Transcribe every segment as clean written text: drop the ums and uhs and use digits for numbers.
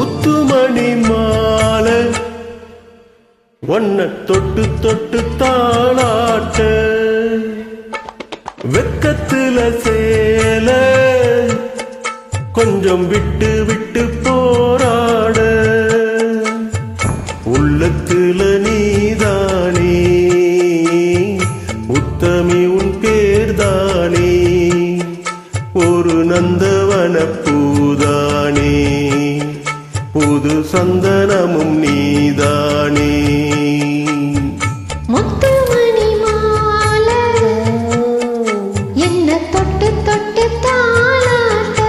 முத்துமணி மாலை ஒன்ன தொட்டு தொட்டு தாளாட்ட வெக்கத்துல சேல கொஞ்சம் விட்டு விட்டு போராட உள்ளத்துல நீதானே உத்தமி உன் பேர்தானே ஒரு நந்தவன பூதானே புது சந்தனமும் நீதானே முத்துமணி மாலை என்ன தொட்டு தொட்டு தாளாட்ட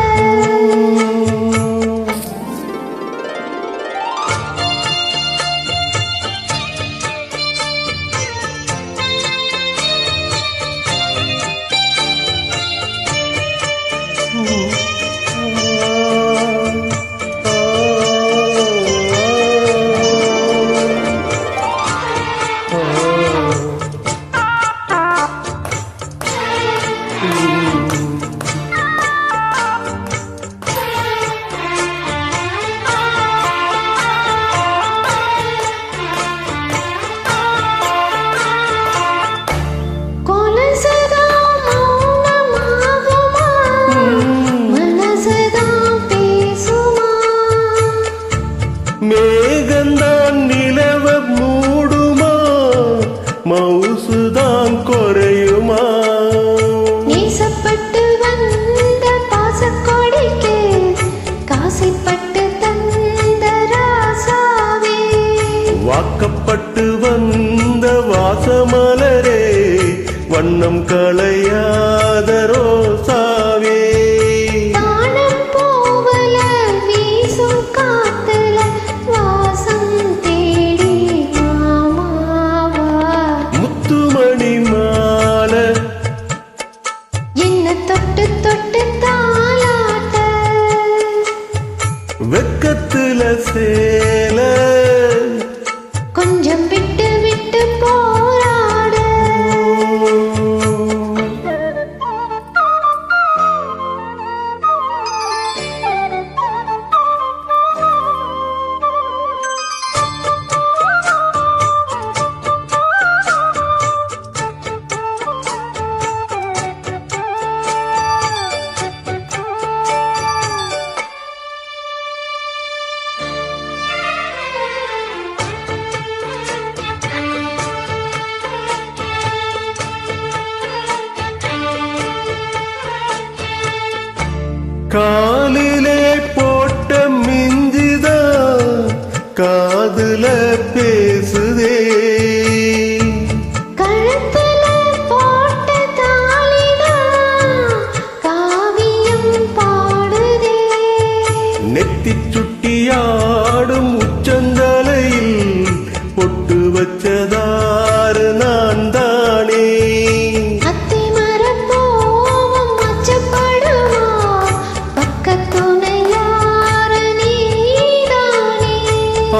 மேகந்தான் நிலவ மூடுமா மவுசுதான் குறையுமா நேசப்பட்டு வந்த பாசக்கொடிக்கு காசிப்பட்டு தந்த ராசாவே வாக்கப்பட்டு வந்த வாசமலரே வண்ணம் களையாத ரோசாவே வெக்கத்துல சேல கொஞ்சம் விட்டு விட்டு போராட காலிலே போட்ட மிஞ்சிதா காதுல பேசுதே கழுத்துல போட்ட தாலிதா காவியம் பாடுதே நெத்தி சுட்டியாடும் உச்சந்தலையில் பொட்டு வச்சதாறு நான் தானே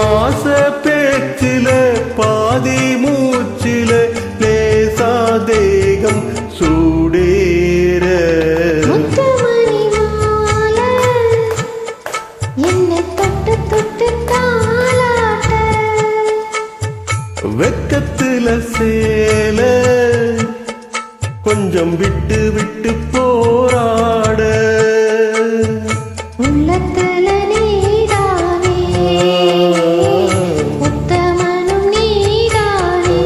ஆச பேச்சில பாதி மூச்சில லேசா தேகம் சூடேற முத்துமணி மாலை என்ன தொட்டு தொட்டு தாளாட்ட வெக்கத்துல சேல கொஞ்சம் விட்டு விட்டு போராட உள்ளத்துல நீதானே உத்தமனும் நீதானே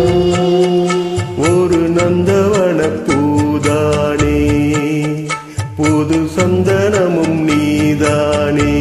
ஒரு நந்தவன பூதானே புது சந்தனமும் நீதானே